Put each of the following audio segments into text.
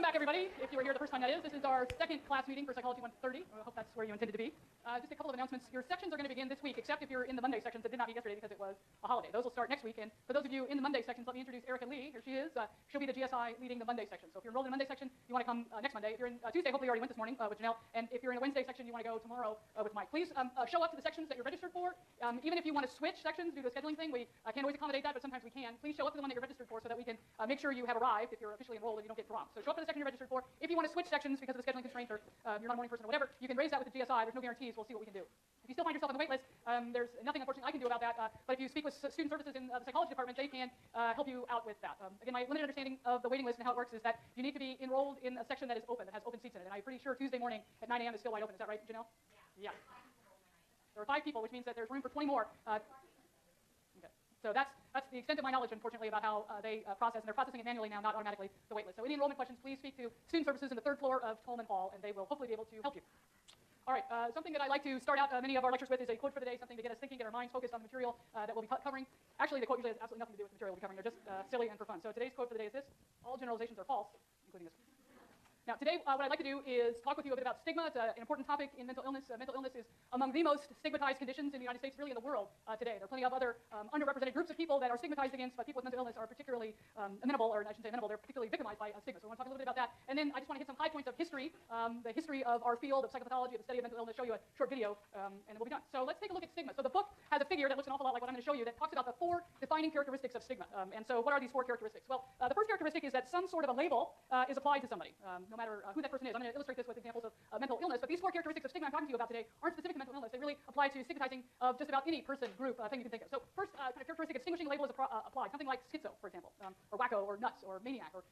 back, everybody. If you were here the first time, that is. This is our second class meeting for Psychology 130. I hope that's where you intended to be. Just a couple of announcements. Your sections are going to begin this week, except if you're in the Monday sections that did not meet yesterday because it was a holiday. Those will start next week. And for those of you in the Monday sections, let me introduce Erica Lee. Here she is. She'll be the GSI leading the Monday section. So if you're enrolled in the Monday section, you want to come next Monday. If you're in Tuesday, hopefully you already went this morning with Janelle. And if you're in a Wednesday section, you want to go tomorrow with Mike. Please show up to the sections that you're registered for. Even if you want to switch sections due to a scheduling thing, we can't always accommodate that, but sometimes we can. Please show up to the one that you're registered for so that we can make sure you have arrived if you're officially enrolled and you don't get dropped. So show up to the section you're registered for. If you want to switch sections because of the scheduling constraint or you're not a morning person or whatever, you can raise that with the GSI. There's no guarantees. We'll see what we can do. If you still find yourself on the wait list, there's nothing, unfortunately, I can do about that. But if you speak with student services in the psychology department, they can help you out with that. Again, my limited understanding of the waiting list and how it works is that you need to be enrolled in a section that is open, that has open seats in it. And I'm pretty sure Tuesday morning at 9 a.m. is still wide open. Is that right, Janelle? Yeah. There are 5 people, which means that there's room for 20 more. Okay. So that's the extent of my knowledge, unfortunately, about how they process. And they're processing it manually now, not automatically, the wait list. So any enrollment questions, please speak to student services in the 3rd floor of Tolman Hall, and they will hopefully be able to help you. All right, something that I like to start out many of our lectures with is a quote for the day, something to get us thinking, get our minds focused on the material that we'll be covering. Actually, the quote usually has absolutely nothing to do with the material we'll be covering. They're just silly and for fun. So today's quote for the day is this: all generalizations are false, including this one. Now, today, what I'd like to do is talk with you a bit about stigma. It's an important topic in mental illness. Mental illness is among the most stigmatized conditions in the United States, really in the world today. There are plenty of other underrepresented groups of people that are stigmatized against, but people with mental illness are particularly amenable, or I shouldn't say amenable, they're particularly victimized by stigma. So I want to talk a little bit about that. And then I just want to hit some high points of history, the history of our field of psychopathology, of the study of mental illness, show you a short video, and then we'll be done. So let's take a look at stigma. So the book has a figure that looks an awful lot like what I'm going to show you that talks about the 4 defining characteristics of stigma. And so what are these 4 characteristics? Well, the first characteristic is that some sort of a label is applied to somebody, no matter who that person is. I'm going to illustrate this with examples of mental illness, but these 4 characteristics of stigma I'm talking to you about today aren't specific to mental illness. They really apply to stigmatizing of just about any person, group, thing you can think of. So first kind of characteristic, a distinguishing label is applied, something like schizo, for example, or wacko, or nuts, or maniac, or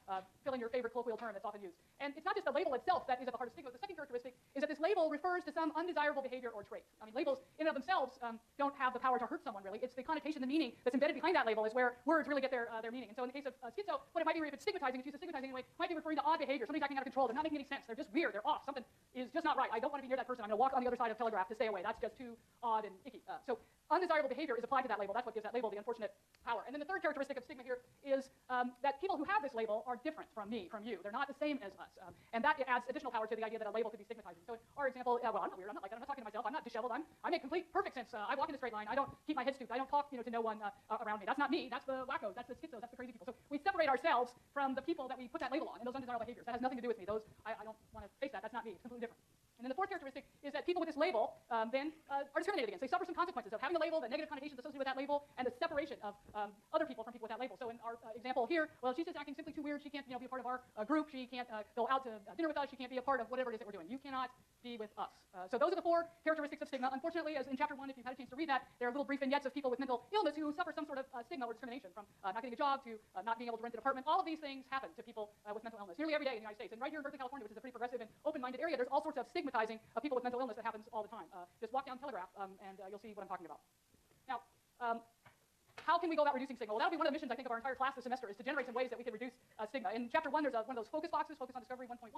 fill in your favorite colloquial term that's often used. And it's not just the label itself that is at the heart of stigma. The second characteristic is that this label refers to some undesirable behavior or trait. I mean, labels in and of themselves don't have the power to hurt someone, really. It's the connotation, the meaning that's embedded behind that label is where words really get their meaning. And so in the case of schizo, what it might be, if it's stigmatizing, it's used as stigmatizing anyway, might be referring to odd behavior. Somebody's acting out of control. They're not making any sense. They're just weird. They're off. Something is just not right. I don't want to be near that person. I'm going to walk on the other side of Telegraph to stay away. That's just too odd and icky. So undesirable behavior is applied to that label. That's what gives that label the unfortunate power. And then the third characteristic of stigma here is that people who have this label are different from me, from you. They're not the same as us. And that adds additional power to the idea that a label could be stigmatizing. So in our example, well, I'm not weird. I'm not like that. I'm not talking to myself. I'm not disheveled. I make complete perfect sense. I walk in a straight line. I don't keep my head stooped. I don't talk to no one around me. That's not me. That's the wackos. That's the schizos. That's the crazy people. So we separate ourselves from the people that we put that label on and those undesirable behaviors. That has nothing to do with me. Those I don't want to face that. That's not me. It's completely different. And then the fourth characteristic is that people with this label then are discriminated against. They suffer some consequences of having the label, the negative connotations associated with that label, and the separation of other people from people with that label. So in our example here, well, she's just acting simply too weird. She can't be a part of our group. She can't go out to dinner with us. She can't be a part of whatever it is that we're doing. You cannot be with us. So those are the 4 characteristics of stigma. Unfortunately, as in chapter 1, if you've had a chance to read that, there are little brief vignettes of people with mental illness who suffer some sort of stigma or discrimination, from not getting a job to not being able to rent an apartment. All of these things happen to people with mental illness nearly every day in the United States. And right here in Berkeley, California, which is a pretty progressive and open-minded area, there's all sorts of stigmatizing of people with mental illness that happens all the time. Just walk down Telegraph and you'll see what I'm talking about. Now, how can we go about reducing stigma? Well, that'll be one of the missions, I think, of our entire class this semester, is to generate some ways that we can reduce stigma. In chapter 1, there's one of those focus boxes, Focus on Discovery 1.1.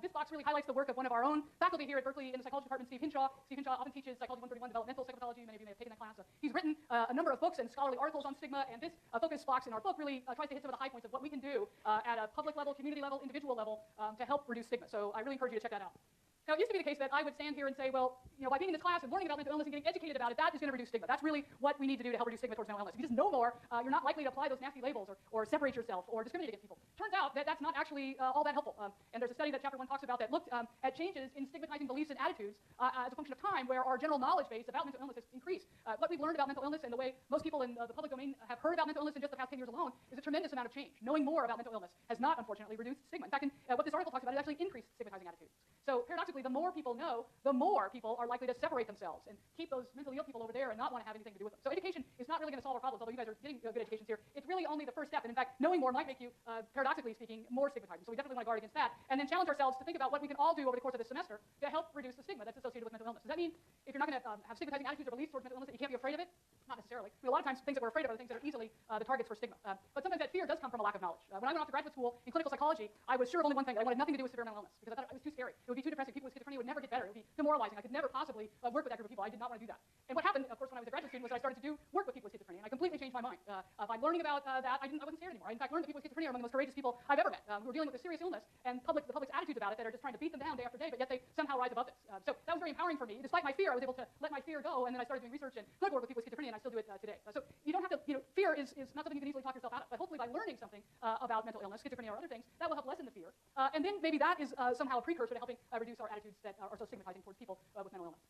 This box really highlights the work of one of our own faculty here at Berkeley in the psychology department, Steve Hinshaw. Steve Hinshaw often teaches Psychology 131, Developmental Psychopathology. Many of you may have taken that class. He's written a number of books and scholarly articles on stigma, and this focus box in our book really tries to hit some of the high points of what we can do at a public level, community level, individual level to help reduce stigma. So I really encourage you to check that out. Now, it used to be the case that I would stand here and say, well, by being in this class and learning about mental illness and getting educated about it, that is going to reduce stigma. That's really what we need to do to help reduce stigma towards mental illness. If you just know more, you're not likely to apply those nasty labels or separate yourself or discriminate against people. Turns out that that's not actually all that helpful. And there's a study that chapter 1 talks about that looked at changes in stigmatizing beliefs and attitudes as a function of time, where our general knowledge base about mental illness has increased. What we've learned about mental illness and the way most people in the public domain have heard about mental illness in just the past 10 years alone is a tremendous amount of change. Knowing more about mental illness has not, unfortunately, reduced stigma. In fact, what this article talks about is actually increased stigmatizing attitudes. So paradoxically, the more people know, the more people are likely to separate themselves and keep those mentally ill people over there and not want to have anything to do with them. So education is not really going to solve our problems, although you guys are getting good educations here. It's really only the first step. And in fact, knowing more might make you, paradoxically speaking, more stigmatizing. So we definitely want to guard against that. And then challenge ourselves to think about what we can all do over the course of this semester to help reduce the stigma that's associated with mental illness. Does that mean if you're not going to have stigmatizing attitudes or beliefs towards mental illness that you can't be afraid of it? Not necessarily. I mean, a lot of times things that we're afraid of are the things that are easily the targets for stigma. But sometimes that fear does come from a lack of knowledge. When I went off to graduate school in clinical psychology, I was sure of only one thing. I wanted nothing to do with severe mental illness because I thought it was too scary. It would be too depressing. People with schizophrenia would never get better. It would be demoralizing. I could never possibly work with that group of people. I did not want to do that. And what happened, of course, when I was a graduate student was that I started to do work with people with schizophrenia, and I completely changed my mind. By learning about that, I wasn't scared anymore. I, in fact, learned that people with schizophrenia schizophrenia are among the most courageous people I've ever met, who are dealing with a serious illness and the public's attitudes about it that are just trying to beat them down day after day, but yet they somehow rise above this. So that was very empowering for me. Despite my fear, I was able to let my fear go, and then I started doing research and could work with people with schizophrenia, and I still do it today. So you don't have to, fear is not something you can easily talk yourself out of, but hopefully by learning something about mental illness, schizophrenia, or other things, that will help lessen the fear. And then maybe that is somehow a precursor to helping reduce our attitudes that are so stigmatizing towards people with mental illness.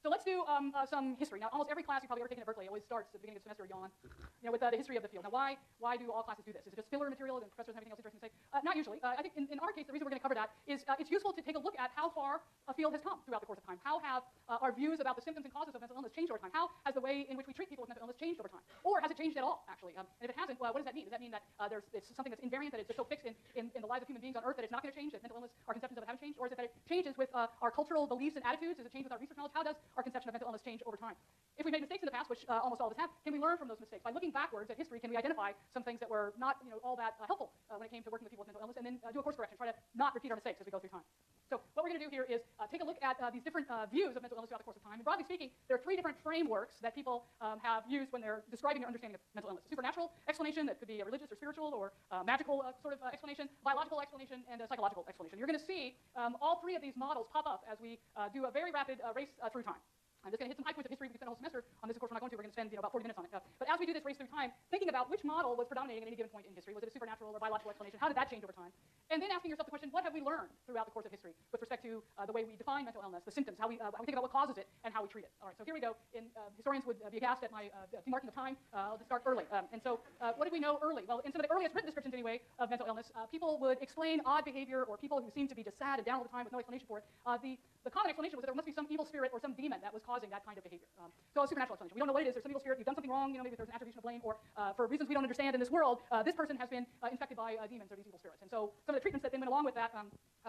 So let's do some history. Now, almost every class you've probably ever taken at Berkeley always starts at the beginning of the semester, yawn, with the history of the field. Now, why do all classes do this? Is it just filler material and professors have anything else interesting to say? Not usually. I think in our case, the reason we're going to cover that is it's useful to take a look at how far a field has come throughout the course of time. How have our views about the symptoms and causes of mental illness changed over time? How has the way in which we treat people with mental illness changed over time? Or has it changed at all, actually? And if it hasn't, well, what does that mean? Does that mean that it's something that's invariant, that it's just so fixed in the lives of human beings on Earth that it's not going to change, that mental illness, our conceptions of it haven't changed? Or is it that it changes with our cultural beliefs and attitudes? Does it change with our research knowledge? How does our conception of mental illness change over time? If we made mistakes in the past, which almost all of us have, can we learn from those mistakes? By looking backwards at history, can we identify some things that were not all that helpful when it came to working with people with mental illness, and then do a course correction, try to not repeat our mistakes as we go through time? So what we're going to do here is take a look at these different views of mental illness throughout the course of time. And broadly speaking, there are three different frameworks that people have used when they're describing their understanding of mental illness: a supernatural explanation that could be a religious or spiritual or magical sort of explanation, biological explanation, and a psychological explanation. You're going to see all three of these models pop up as we do a very rapid race through time. I'm just going to hit some high points of history. We can spend a whole semester on this. Of course, we're not going to. We're going to spend about 40 minutes on it. But as we do this race through time, thinking about which model was predominating at any given point in history. Was it a supernatural or biological explanation? How did that change over time? And then asking yourself the question, what have we learned throughout the course of history with respect to the way we define mental illness, the symptoms, how we think about what causes it, and how we treat it? All right, so here we go. Historians would be aghast at my demarking of time. I'll just start early. And so what did we know early? Well, in some of the earliest written descriptions, anyway, of mental illness, people would explain odd behavior or people who seemed to be just sad and down all the time with no explanation for it. The common explanation was that there must be some evil spirit or some demon that was causing that kind of behavior. So a supernatural explanation. We don't know what it is. There's some evil spirit. You've done something wrong. Maybe there's an attribution of blame, or for reasons we don't understand in this world, this person has been infected by demons or these evil spirits. And so some of the treatments that then went along with that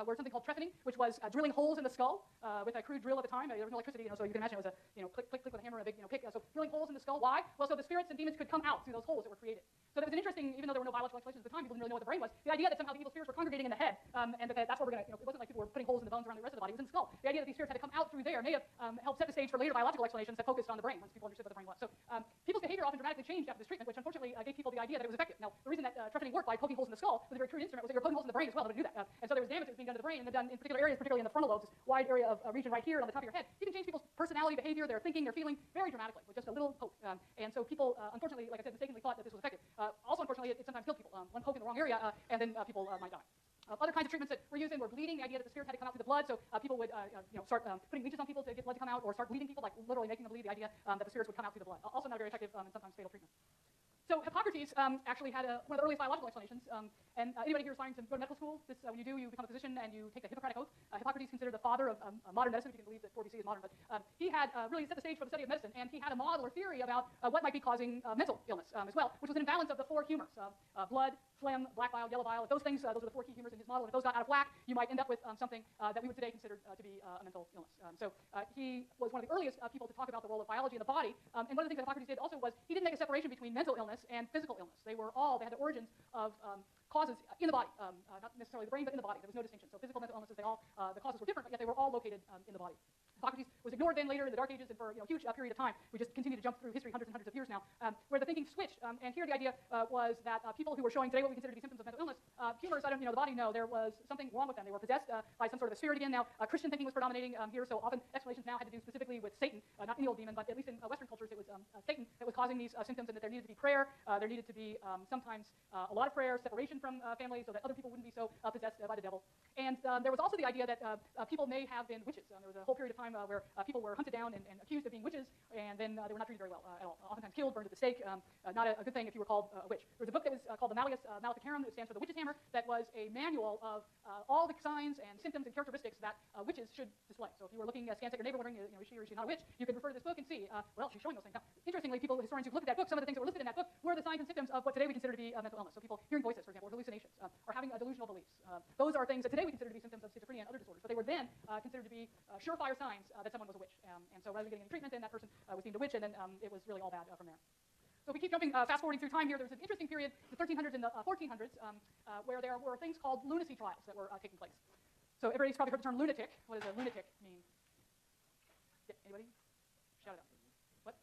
were something called trephining, which was drilling holes in the skull with a crude drill at the time. There was no electricity, so you can imagine it was a click, click, click with a hammer and a big pick. So drilling holes in the skull. Why? Well, so the spirits and demons could come out through those holes that were created. So that was an interesting, even though there were no biological explanations at the time, people didn't really know what the brain was. The idea that somehow the evil spirits were congregating in the head, and that's where we're going to, it wasn't like people were putting holes in the bones around the rest of the body. It was in the skull. The idea that these spirits had to come out through there may have helped set the stage for later biological explanations that focused on the brain once people understood what the brain was. So people's behavior often dramatically changed after this treatment, which unfortunately gave people the idea that it was effective. Now, the reason that trephining worked by poking holes in the skull with a very crude instrument was that you're poking holes in the brain as well to do that. And so there was damage that was being done to the brain, and then done in particular areas, particularly in the frontal lobes, this wide area of region right here on the top of your head. You can change people's personality, behavior, their thinking, their feeling very dramatically with just a little poke. And so people, unfortunately, like I said, mistakenly thought that this was effective. Also, unfortunately, it sometimes killed people. One poke in the wrong area, and then people might die. Other kinds of treatments that were used were bleeding, the idea that the spirits had to come out through the blood, so people would start putting leeches on people to get blood to come out, or start bleeding people, like literally making them bleed, the idea that the spirits would come out through the blood. Also not a very effective and sometimes fatal treatment. So Hippocrates actually had one of the earliest biological explanations, and anybody here is starting to go to medical school, when you do, you become a physician and you take the Hippocratic Oath. Hippocrates is considered the father of modern medicine, if you can believe that 4 BC is modern, but he had really set the stage for the study of medicine, and he had a model or theory about what might be causing mental illness as well, which was an imbalance of the 4 humors, blood, phlegm, black bile, yellow bile. If those things, those are the 4 key humors in his model, and if those got out of whack, you might end up with something that we would today consider to be a mental illness. So he was one of the earliest people to talk about the role of biology in the body, and one of the things that Hippocrates did also was he didn't make a separation between mental illness and physical illness. They had the origins of causes in the body, not necessarily the brain, but in the body. There was no distinction. So physical, mental illnesses, the causes were different, but yet they were all located in the body. Hippocrates was ignored then later in the Dark Ages, and for a huge period of time. We just continue to jump through history hundreds and hundreds of years now, where the thinking switched. And here the idea was that people who were showing today what we consider to be symptoms of mental illness, humors, the body, no, there was something wrong with them. They were possessed by some sort of a spirit again. Now, Christian thinking was predominating here, so often explanations now had to do specifically with Satan, not any old demon, but at least in Western cultures, it was Satan that was causing these symptoms, and that there needed to be prayer. There needed to be sometimes a lot of prayer, separation from family, so that other people wouldn't be so possessed by the devil. And there was also the idea that people may have been witches. There was a whole period of time where people were hunted down and accused of being witches, and then they were not treated very well at all. Oftentimes killed, burned at the stake. Not a good thing if you were called a witch. There was a book that was called the Malleus Maleficarum, that stands for the Witch's Hammer, that was a manual of all the signs and symptoms and characteristics that witches should display. So if you were looking askance at your neighbor, wondering, is she or is she not a witch, you could refer to this book and see, well, she's showing those things. Now, interestingly, historians who've looked at that book, some of the things that were listed in that book were the signs and symptoms of what today we consider to be mental illness. So people hearing voices, for example, or hallucinations, or having delusional beliefs. Those are things that today we consider to be symptoms of schizophrenia and other disorders, but they were then considered to be surefire signs that someone was a witch. And so rather than getting any treatment, then that person was deemed a witch, and then it was really all bad from there. So if we keep jumping, fast-forwarding through time here, there was an interesting period, the 1300s and the 1400s, where there were things called lunacy trials that were taking place. So everybody's probably heard the term lunatic. What does a lunatic mean? Yeah, anybody? Shout it out. What?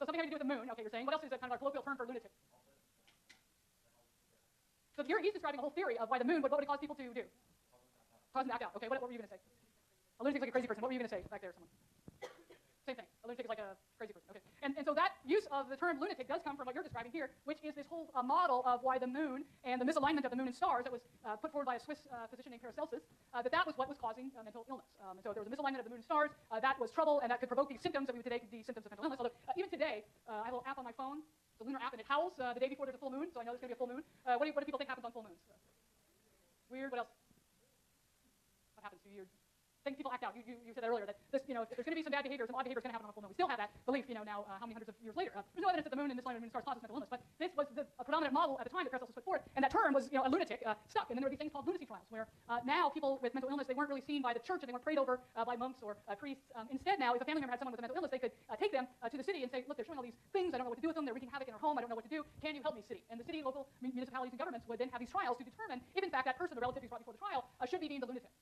So something having to do with the moon. Okay, you're saying. What else is a kind of our colloquial term for lunatic? So here he's describing a whole theory of why the moon, what would it cause people to do? Cause them to act out. Okay, what were you going to say? A lunatic's like a crazy person. What were you going to say back there, someone? Same thing. A lunatic is like a crazy person. Okay. And so that use of the term lunatic does come from what you're describing here, which is this whole model of why the moon and the misalignment of the moon and stars that was put forward by a Swiss physician named Paracelsus, that was what was causing mental illness. And so if there was a misalignment of the moon and stars, that was trouble, and that could provoke these symptoms that we would today the symptoms of mental illness. Although even today, I have a little app on my phone, it's a lunar app, and it howls the day before there's a full moon, so I know there's going to be a full moon. What do people think happens on full moons? Weird. What else? What happens? Things people act out. You said that earlier, that this, if there's going to be some bad behavior, some odd behavior is going to happen on a full moon. We still have that belief, now how many hundreds of years later. There's no evidence that the moon and this line of moon stars causes mental illness, but this was a predominant model at the time that Paracelsus put forth, and that term was, a lunatic stuck. And then there were these things called lunacy trials, where now people with mental illness, they weren't really seen by the church, and they weren't prayed over by monks or priests. Instead, now, if a family member had someone with a mental illness, they could take them to the city and say, look, they're showing all these things. I don't know what to do with them. They're wreaking havoc in our home. I don't know what to do. Can you help me, city? And the city, local municipalities, and governments would then have these trials to determine if, in fact, that person, the relative who's brought before the trial, should be deemed a lunatic.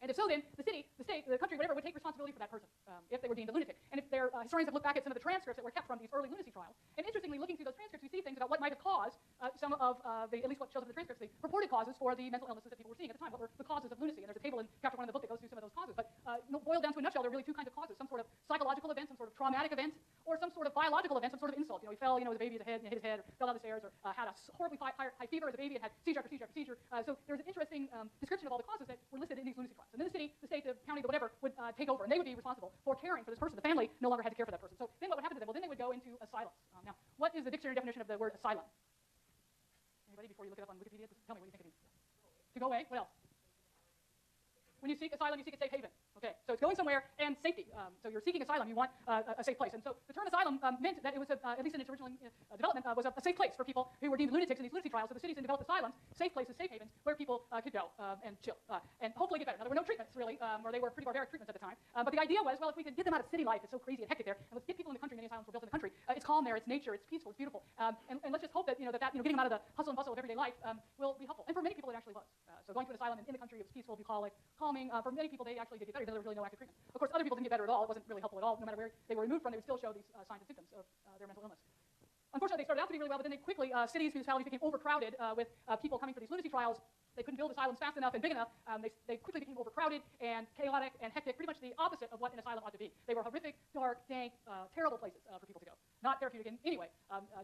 And if so, then the city, the state, the country, whatever, would take responsibility for that person if they were deemed a lunatic. And if their historians have looked back at some of the transcripts that were kept from these early lunacy trials, and interestingly, looking through those transcripts, we see things about what might have caused some of at least what shows up in the transcripts, the purported causes for the mental illnesses that people were seeing at the time. What were the causes of lunacy? And there's a table in chapter 1 of the book that goes through some of those causes. But boiled down to a nutshell, there are really two kinds of causes: some sort of psychological event, some sort of traumatic event, or some sort of biological event, some sort of insult. He fell, as a baby, hit his head, or fell down the stairs, or had a horribly high fever as a baby, and had seizure after seizure after seizure. So there's an interesting description of all the causes that were listed in these lunacy trials. And then the city, the state, the county, the whatever, would take over, and they would be responsible for caring for this person. The family no longer had to care for that person. So then what would happen to them? Well, then they would go into asylums. Now, what is the dictionary definition of the word asylum? Anybody, before you look it up on Wikipedia, just tell me what you think it means. To go away? What else? When you seek asylum, you seek a safe haven. Okay, so it's going somewhere and safety. So you're seeking asylum, you want a safe place. And so the term asylum meant that it was, at least in its original development, was a safe place for people who were deemed lunatics in these lunacy trials. So the cities then developed asylums, safe places, safe havens, where people could go and chill and hopefully get better. Now, there were no treatments, really, or they were pretty barbaric treatments at the time. But the idea was, well, if we could get them out of city life, it's so crazy and hectic there, and let's get people in the country. Many asylums were built in the country. It's calm there, it's nature, it's peaceful, it's beautiful. And let's just hope that, getting them out of the hustle and bustle of everyday life will be helpful. And for many people, it actually was. So going to an asylum in the country, it was peaceful, bucolic, calming. For many people, they actually did get better. There was really no active treatment. Of course, other people didn't get better at all. It wasn't really helpful at all. No matter where they were removed from, they would still show these signs and symptoms of their mental illness. Unfortunately, they started out to be really well, but then they quickly, cities, municipalities became overcrowded with people coming for these lunacy trials. They couldn't build asylums fast enough and big enough. They quickly became overcrowded and chaotic and hectic, pretty much the opposite of what an asylum ought to be. They were horrific, dark, dank, terrible places for people to go. Not therapeutic in any way.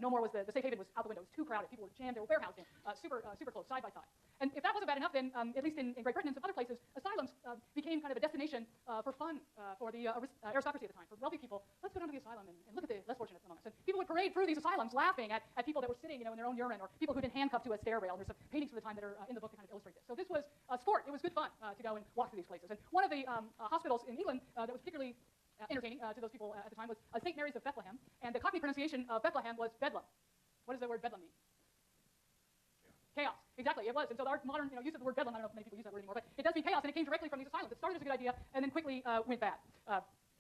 No more was the safe haven was out the window. It was too crowded. People were jammed. They were warehoused in, super close, side by side. And if that wasn't bad enough, then at least in Great Britain and some other places, asylums became kind of a destination for fun for the aristocracy at the time, for wealthy people. Let's go down to the asylum and look at the less fortunate among us. And people would parade through these asylums laughing at people that were sitting, in their own urine, or people who'd been handcuffed to a stairrail. And there's some paintings from the time that are in the book to kind of illustrate this. So this was sport. It was good fun to go and walk through these places. And one of the hospitals in England that was particularly entertaining to those people at the time was St. Mary's of Bethlehem. And the Cockney pronunciation of Bethlehem was Bedlam. What does the word Bedlam mean? Chaos. Exactly, it was. And so our modern use of the word bedlam, I don't know if many people use that word anymore, but it does mean chaos, and it came directly from these asylums. It started as a good idea and then quickly went bad.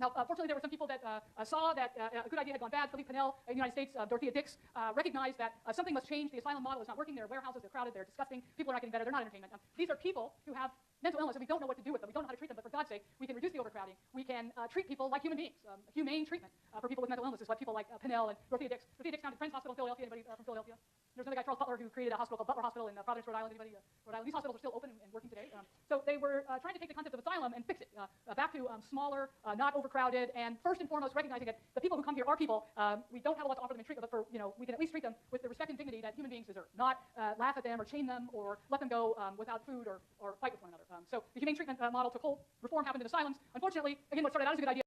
Now, fortunately, there were some people that saw that a good idea had gone bad. Philippe Pinel in the United States, Dorothea Dix, recognized that something must change. The asylum model is not working. There are warehouses, they're crowded, they're disgusting. People are not getting better, they're not entertainment. These are people who have mental illness, and we don't know what to do with them. We don't know how to treat them, but for God's sake, we can reduce the overcrowding. We can treat people like human beings. Humane treatment for people with mental illness is what people like Pinel and Dorothea Dix. Dorothea Dix founded Friends Hospital in Philadelphia. Anybody from Philadelphia? There's another guy, Charles Butler, who created a hospital called Butler Hospital in Providence, Rhode Island. Anybody? Rhode Island. These hospitals are still open and working today. So they were trying to take the concept of asylum and fix it back to smaller, not overcrowded, and first and foremost recognizing that the people who come here are people. We don't have a lot to offer them in treatment, but for we can at least treat them with the respect and dignity that human beings deserve. Not laugh at them or chain them or let them go without food or fight with one another. So the humane treatment model took hold. Reform happened in asylums. Unfortunately, again, what started out as a good idea